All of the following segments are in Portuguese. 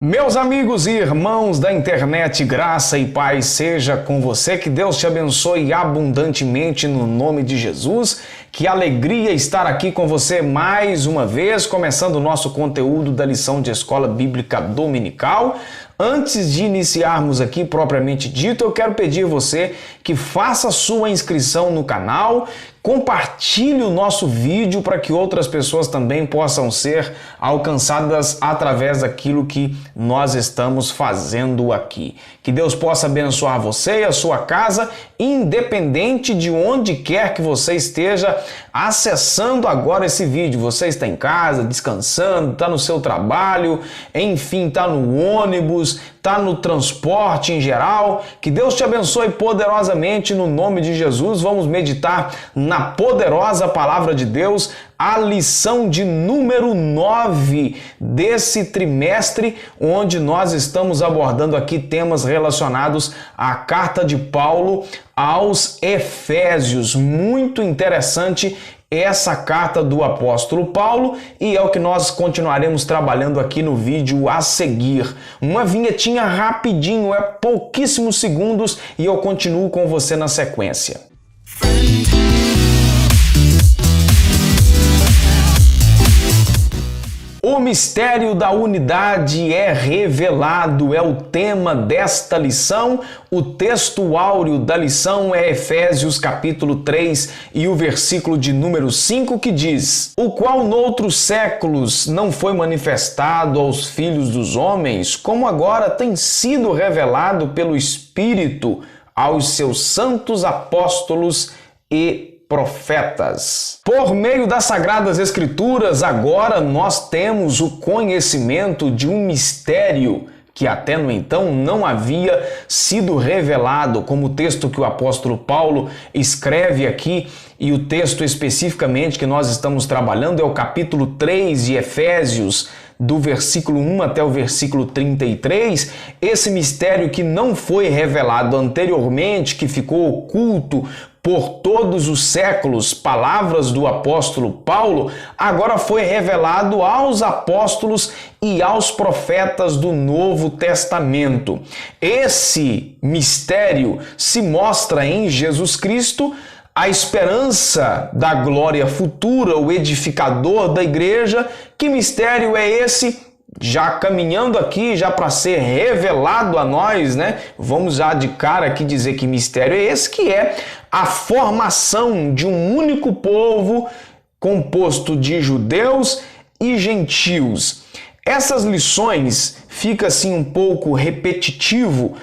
Meus amigos e irmãos da internet, graça e paz seja com você, que Deus te abençoe abundantemente no nome de Jesus. Que alegria estar aqui com você mais uma vez, começando o nosso conteúdo da lição de Escola Bíblica Dominical. Antes de iniciarmos aqui propriamente dito, eu quero pedir a você que faça sua inscrição no canal, compartilhe o nosso vídeo para que outras pessoas também possam ser alcançadas através daquilo que nós estamos fazendo aqui. Que Deus possa abençoar você e a sua casa, independente de onde quer que você esteja acessando agora esse vídeo. Você está em casa, descansando, está no seu trabalho, enfim, está no ônibus, está no transporte em geral. Que Deus te abençoe poderosamente no nome de Jesus. Vamos meditar na poderosa palavra de Deus, a lição de número 9 desse trimestre, onde nós estamos abordando aqui temas relacionados à carta de Paulo aos Efésios. Muito interessante essa carta do apóstolo Paulo, e é o que nós continuaremos trabalhando aqui no vídeo a seguir. Uma vinhetinha rapidinho, é pouquíssimos segundos, e eu continuo com você na sequência. O mistério da unidade é revelado, é o tema desta lição. O texto áureo da lição é Efésios capítulo 3 e o versículo de número 5, que diz: o qual noutros séculos não foi manifestado aos filhos dos homens, como agora tem sido revelado pelo Espírito aos seus santos apóstolos e profetas. Por meio das Sagradas Escrituras, agora nós temos o conhecimento de um mistério que até no então não havia sido revelado, como o texto que o apóstolo Paulo escreve aqui, e o texto especificamente que nós estamos trabalhando é o capítulo 3 de Efésios, do versículo 1 até o versículo 33, esse mistério que não foi revelado anteriormente, que ficou oculto por todos os séculos, palavras do apóstolo Paulo, agora foi revelado aos apóstolos e aos profetas do Novo Testamento. Esse mistério se mostra em Jesus Cristo, a esperança da glória futura, o edificador da igreja. Que mistério é esse? Já caminhando aqui, já para ser revelado a nós, né? Vamos já de cara aqui dizer que mistério é esse, que é a formação de um único povo composto de judeus e gentios. Essas lições fica assim um pouco repetitivo,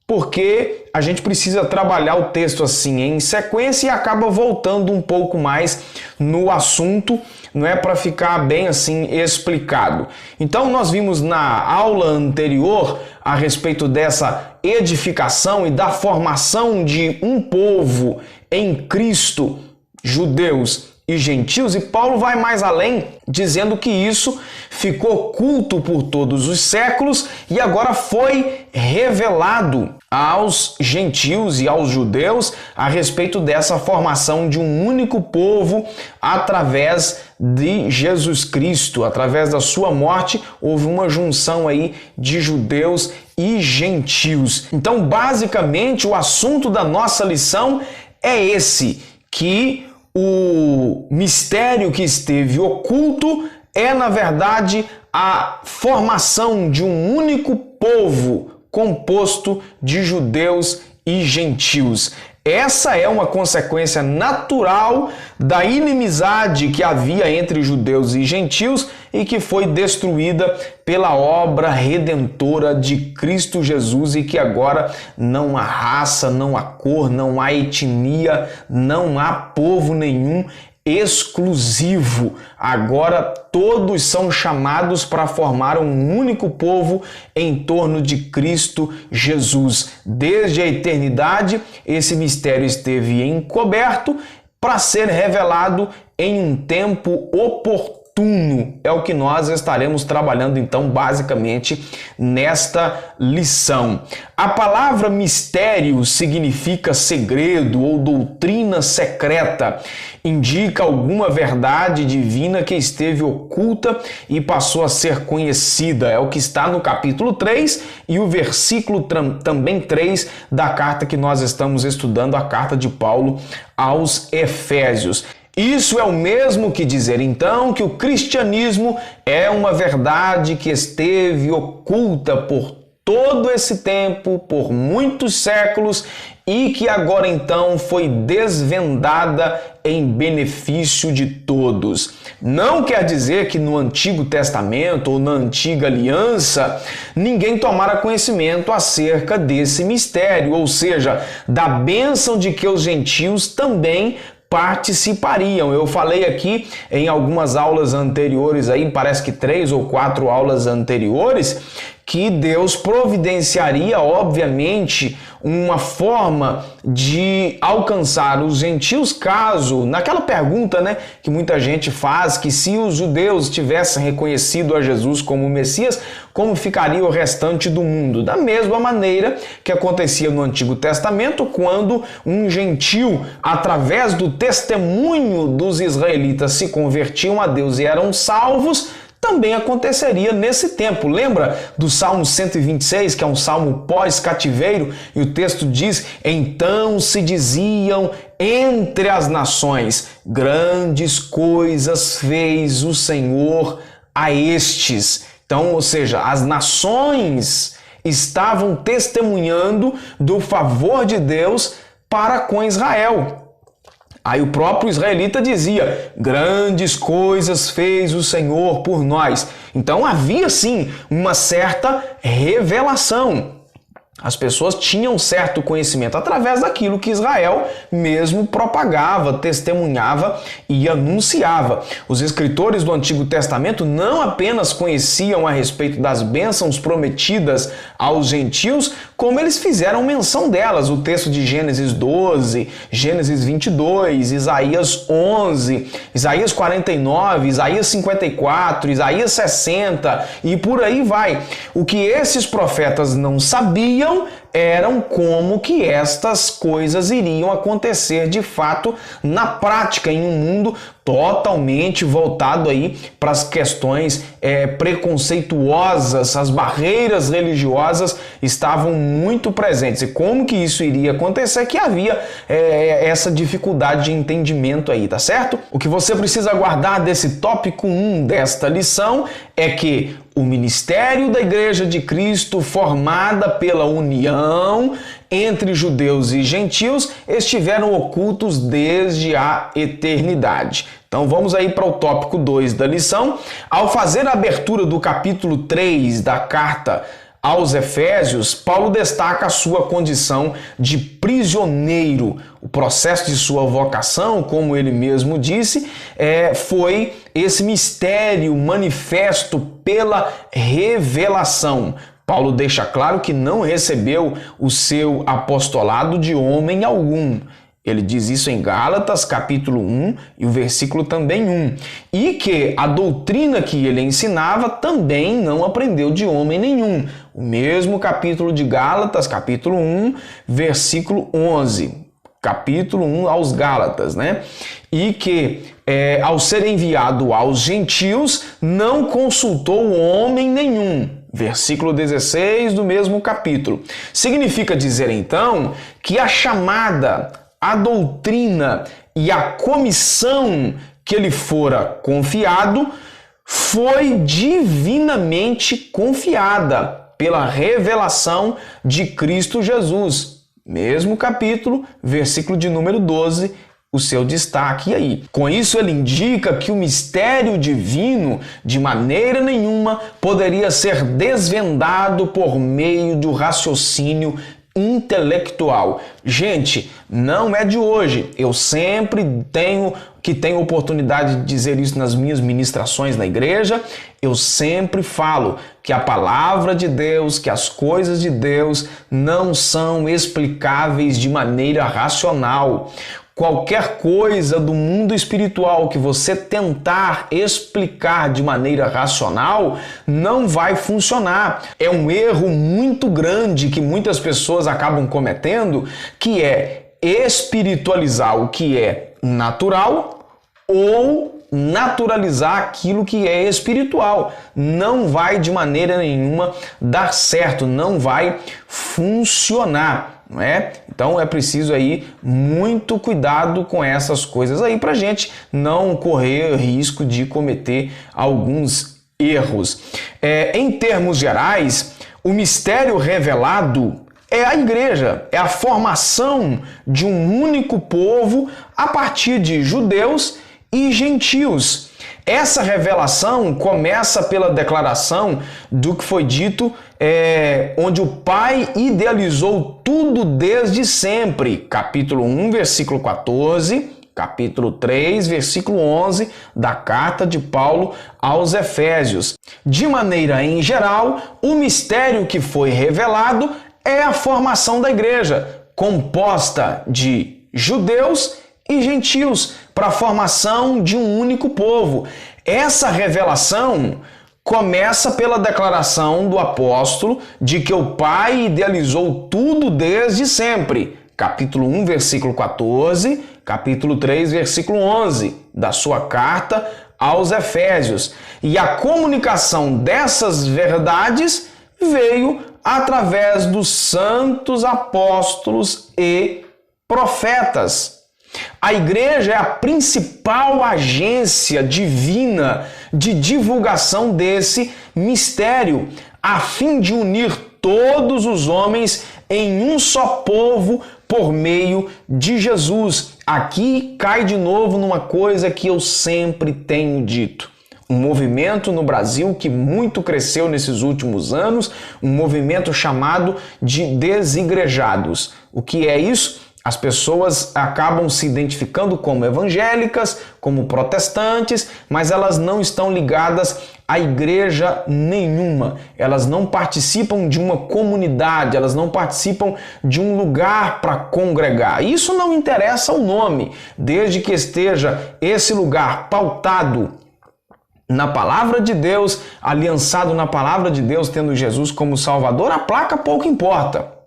porque a gente precisa trabalhar o texto assim em sequência e acaba voltando um pouco mais no assunto, não é, para ficar bem assim explicado. Então nós vimos na aula anterior a respeito dessa edificação e da formação de um povo em Cristo, judeus e gentios, e Paulo vai mais além, dizendo que isso ficou oculto por todos os séculos e agora foi revelado aos gentios e aos judeus a respeito dessa formação de um único povo através de Jesus Cristo. Através da sua morte houve uma junção aí de judeus e gentios. Então, basicamente, o assunto da nossa lição é esse, que o mistério que esteve oculto é, na verdade, a formação de um único povo composto de judeus e gentios. Essa é uma consequência natural da inimizade que havia entre judeus e gentios e que foi destruída pela obra redentora de Cristo Jesus, e que agora não há raça, não há cor, não há etnia, não há povo nenhum exclusivo. Agora todos são chamados para formar um único povo em torno de Cristo Jesus. Desde a eternidade, esse mistério esteve encoberto para ser revelado em um tempo oportuno oportuno. É o que nós estaremos trabalhando então basicamente nesta lição. A palavra mistério significa segredo ou doutrina secreta. Indica alguma verdade divina que esteve oculta e passou a ser conhecida. É o que está no capítulo 3 e o versículo também 3 da carta que nós estamos estudando, a carta de Paulo aos Efésios. Isso é o mesmo que dizer, então, que o cristianismo é uma verdade que esteve oculta por todo esse tempo, por muitos séculos, e que agora então foi desvendada em benefício de todos. Não quer dizer que no Antigo Testamento ou na Antiga Aliança ninguém tomara conhecimento acerca desse mistério, ou seja, da bênção de que os gentios também participariam. Eu falei aqui em algumas aulas anteriores, aí parece que 3 ou 4 aulas anteriores, que Deus providenciaria, obviamente, uma forma de alcançar os gentios caso, naquela pergunta, né, que muita gente faz, que se os judeus tivessem reconhecido a Jesus como Messias, como ficaria o restante do mundo? Da mesma maneira que acontecia no Antigo Testamento, quando um gentio, através do testemunho dos israelitas, se convertiam a Deus e eram salvos, também aconteceria nesse tempo. Lembra do Salmo 126, que é um salmo pós-cativeiro, e o texto diz: então se diziam entre as nações, grandes coisas fez o Senhor a estes. Então, ou seja, as nações estavam testemunhando do favor de Deus para com Israel. Aí o próprio israelita dizia: grandes coisas fez o Senhor por nós. Então havia sim uma certa revelação. As pessoas tinham certo conhecimento através daquilo que Israel mesmo propagava, testemunhava e anunciava. Os escritores do Antigo Testamento não apenas conheciam a respeito das bênçãos prometidas aos gentios, como eles fizeram menção delas. O texto de Gênesis 12, Gênesis 22, Isaías 11, Isaías 49, Isaías 54, Isaías 60 e por aí vai. O que esses profetas não sabiam eram como que estas coisas iriam acontecer de fato na prática, em um mundo totalmente voltado aí para as questões preconceituosas. As barreiras religiosas estavam muito presentes. E como que isso iria acontecer? Que havia essa dificuldade de entendimento aí, tá certo? O que você precisa guardar desse tópico 1 desta lição é que o ministério da Igreja de Cristo, formada pela união entre judeus e gentios, estiveram ocultos desde a eternidade. Então vamos aí para o tópico 2 da lição. Ao fazer a abertura do capítulo 3 da carta aos Efésios, Paulo destaca a sua condição de prisioneiro. O processo de sua vocação, como ele mesmo disse, foi esse mistério manifesto pela revelação. Paulo deixa claro que não recebeu o seu apostolado de homem algum. Ele diz isso em Gálatas, capítulo 1, e o versículo também 1. E que a doutrina que ele ensinava também não aprendeu de homem nenhum. O mesmo capítulo de Gálatas, capítulo 1, versículo 11. Capítulo 1 aos Gálatas, né? E que, ao ser enviado aos gentios, não consultou homem nenhum. Versículo 16 do mesmo capítulo. Significa dizer, então, que a chamada, a doutrina e a comissão que lhe fora confiado foi divinamente confiada pela revelação de Cristo Jesus. Mesmo capítulo, versículo de número 12, o seu destaque aí. Com isso, ele indica que o mistério divino, de maneira nenhuma, poderia ser desvendado por meio do raciocínio intelectual. Gente, não é de hoje. Eu sempre tenho oportunidade de dizer isso nas minhas ministrações na igreja. Eu sempre falo que a palavra de Deus, que as coisas de Deus não são explicáveis de maneira racional. Qualquer coisa do mundo espiritual que você tentar explicar de maneira racional não vai funcionar. É um erro muito grande que muitas pessoas acabam cometendo, que é espiritualizar o que é natural ou naturalizar aquilo que é espiritual. Não vai de maneira nenhuma dar certo, não vai funcionar, não é? Então é preciso aí muito cuidado com essas coisas aí pra gente não correr risco de cometer alguns erros. Em termos gerais, o mistério revelado é a igreja, é a formação de um único povo a partir de judeus e gentios. Essa revelação começa pela declaração do que foi dito, onde o Pai idealizou tudo desde sempre. Capítulo 1, versículo 14, capítulo 3, versículo 11 da carta de Paulo aos Efésios. De maneira em geral, o mistério que foi revelado é a formação da igreja, composta de judeus e gentios, para a formação de um único povo. Essa revelação começa pela declaração do apóstolo de que o Pai idealizou tudo desde sempre. Capítulo 1, versículo 14, capítulo 3, versículo 11 da sua carta aos Efésios. E a comunicação dessas verdades veio através dos santos apóstolos e profetas. A igreja é a principal agência divina de divulgação desse mistério, a fim de unir todos os homens em um só povo por meio de Jesus. Aqui cai de novo numa coisa que eu sempre tenho dito. Um movimento no Brasil que muito cresceu nesses últimos anos, um movimento chamado de desigrejados. O que é isso? As pessoas acabam se identificando como evangélicas, como protestantes, mas elas não estão ligadas a igreja nenhuma. Elas não participam de uma comunidade, elas não participam de um lugar para congregar. Isso não interessa o nome, desde que esteja esse lugar pautado na palavra de Deus, aliançado na palavra de Deus, tendo Jesus como Salvador, a placa pouco importa.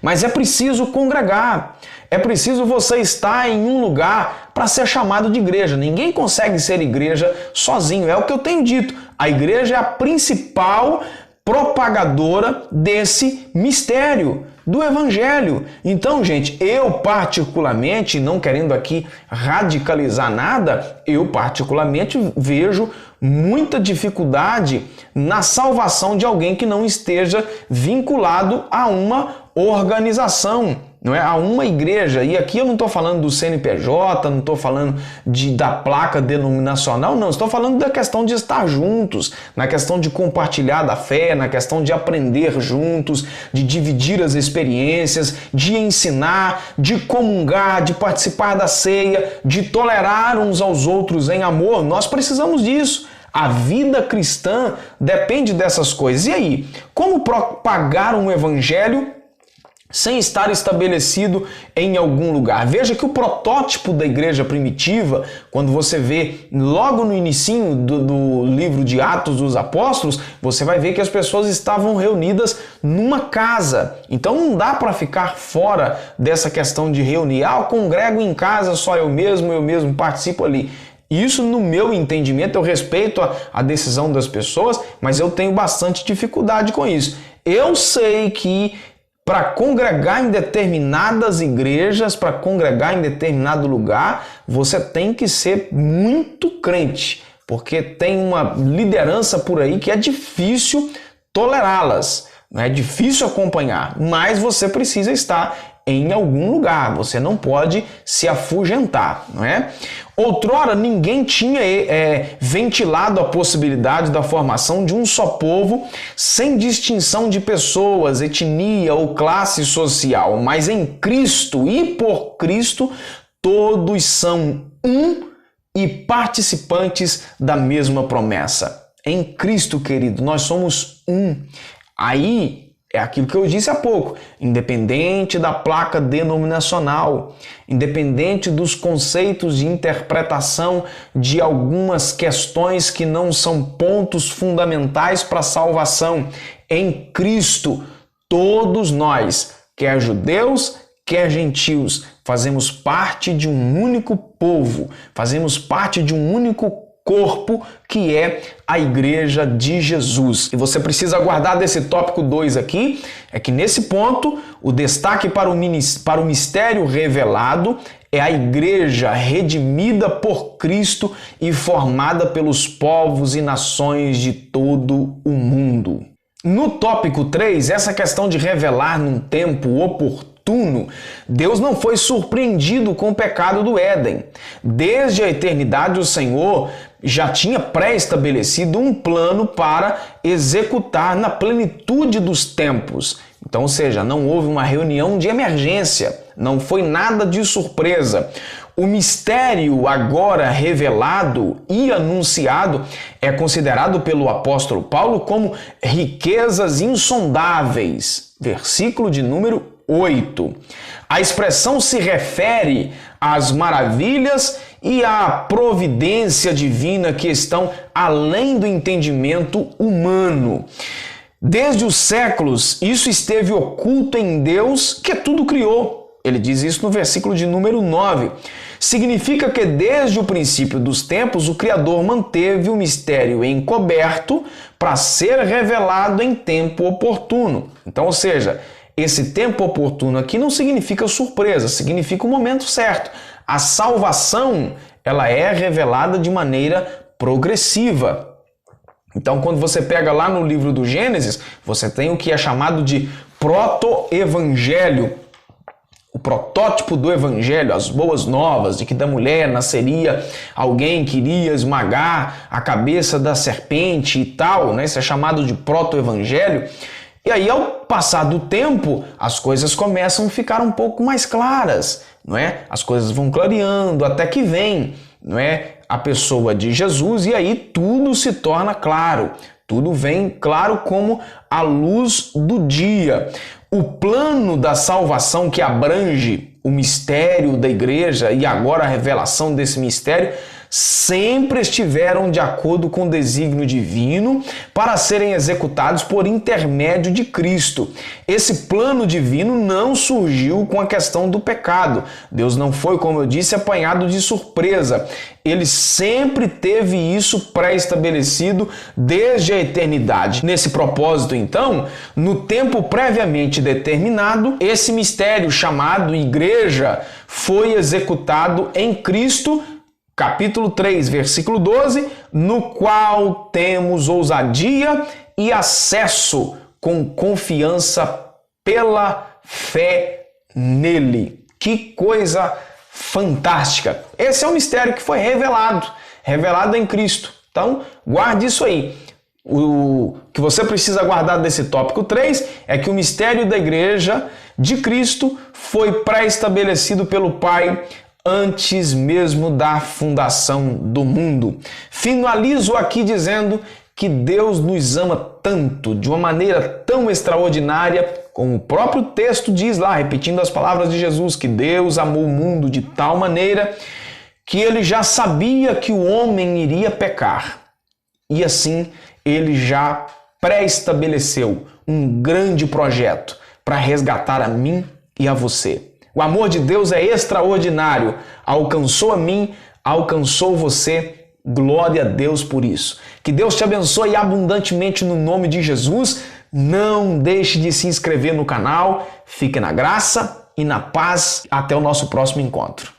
Mas é preciso congregar, é preciso você estar em um lugar para ser chamado de igreja. Ninguém consegue ser igreja sozinho, é o que eu tenho dito. A igreja é a principal propagadora desse mistério do evangelho. Então, gente, eu particularmente, não querendo aqui radicalizar nada, eu particularmente vejo muita dificuldade na salvação de alguém que não esteja vinculado a uma organização, não é? A uma igreja. E aqui eu não estou falando do CNPJ, não estou falando da placa denominacional, não. Estou falando da questão de estar juntos, na questão de compartilhar da fé, na questão de aprender juntos, de dividir as experiências, de ensinar, de comungar, de participar da ceia, de tolerar uns aos outros em amor. Nós precisamos disso. A vida cristã depende dessas coisas. E aí, como propagar um evangelho sem estar estabelecido em algum lugar? Veja que o protótipo da igreja primitiva, quando você vê logo no inicinho do livro de Atos dos Apóstolos, você vai ver que as pessoas estavam reunidas numa casa. Então não dá para ficar fora dessa questão de reunir. Eu congrego em casa, só eu mesmo participo ali. Isso, no meu entendimento, eu respeito a decisão das pessoas, mas eu tenho bastante dificuldade com isso. Eu sei que para congregar em determinadas igrejas, para congregar em determinado lugar, você tem que ser muito crente, porque tem uma liderança por aí que é difícil tolerá-las, é difícil acompanhar, mas você precisa estar em algum lugar, você não pode se afugentar, não é? Outrora, ninguém tinha ventilado a possibilidade da formação de um só povo sem distinção de pessoas, etnia ou classe social, mas em Cristo e por Cristo, todos são um e participantes da mesma promessa. Em Cristo, querido, nós somos um. Aí É aquilo que eu disse há pouco, independente da placa denominacional, independente dos conceitos de interpretação de algumas questões que não são pontos fundamentais para a salvação, em Cristo, todos nós, quer judeus, quer gentios, fazemos parte de um único povo, fazemos parte de um único corpo, que é a Igreja de Jesus. E você precisa guardar desse tópico 2 aqui, é que nesse ponto, o destaque para o mistério revelado é a Igreja redimida por Cristo e formada pelos povos e nações de todo o mundo. No tópico 3, essa questão de revelar num tempo oportuno, Deus não foi surpreendido com o pecado do Éden. Desde a eternidade, o Senhor já tinha pré-estabelecido um plano para executar na plenitude dos tempos. Então, ou seja, não houve uma reunião de emergência, não foi nada de surpresa. O mistério agora revelado e anunciado é considerado pelo apóstolo Paulo como riquezas insondáveis. Versículo de número 8. A expressão se refere às maravilhas e à providência divina que estão além do entendimento humano. Desde os séculos, isso esteve oculto em Deus, que tudo criou. Ele diz isso no versículo de número 9. Significa que desde o princípio dos tempos, o Criador manteve o mistério encoberto para ser revelado em tempo oportuno. Então, ou seja, esse tempo oportuno aqui não significa surpresa, significa o momento certo. A salvação, ela é revelada de maneira progressiva. Então, quando você pega lá no livro do Gênesis, você tem o que é chamado de proto-evangelho. O protótipo do evangelho, as boas novas de que da mulher nasceria alguém que iria esmagar a cabeça da serpente e tal, né? Isso é chamado de proto-evangelho. E aí, ao passar do tempo, as coisas começam a ficar um pouco mais claras, não é? As coisas vão clareando até que vem, não é? A pessoa de Jesus e aí tudo se torna claro. Tudo vem claro como a luz do dia. O plano da salvação que abrange o mistério da igreja e agora a revelação desse mistério sempre estiveram de acordo com o desígnio divino para serem executados por intermédio de Cristo. Esse plano divino não surgiu com a questão do pecado. Deus não foi, como eu disse, apanhado de surpresa. Ele sempre teve isso pré-estabelecido desde a eternidade. Nesse propósito, então, no tempo previamente determinado, esse mistério chamado igreja foi executado em Cristo, capítulo 3, versículo 12, no qual temos ousadia e acesso com confiança pela fé nele. Que coisa fantástica! Esse é o mistério que foi revelado em Cristo. Então, guarde isso aí. O que você precisa guardar desse tópico 3 é que o mistério da igreja de Cristo foi pré-estabelecido pelo Pai antes mesmo da fundação do mundo. Finalizo aqui dizendo que Deus nos ama tanto, de uma maneira tão extraordinária, como o próprio texto diz lá, repetindo as palavras de Jesus, que Deus amou o mundo de tal maneira que ele já sabia que o homem iria pecar. E assim, ele já pré-estabeleceu um grande projeto para resgatar a mim e a você. O amor de Deus é extraordinário. Alcançou a mim, alcançou você. Glória a Deus por isso. Que Deus te abençoe abundantemente no nome de Jesus. Não deixe de se inscrever no canal. Fique na graça e na paz. Até o nosso próximo encontro.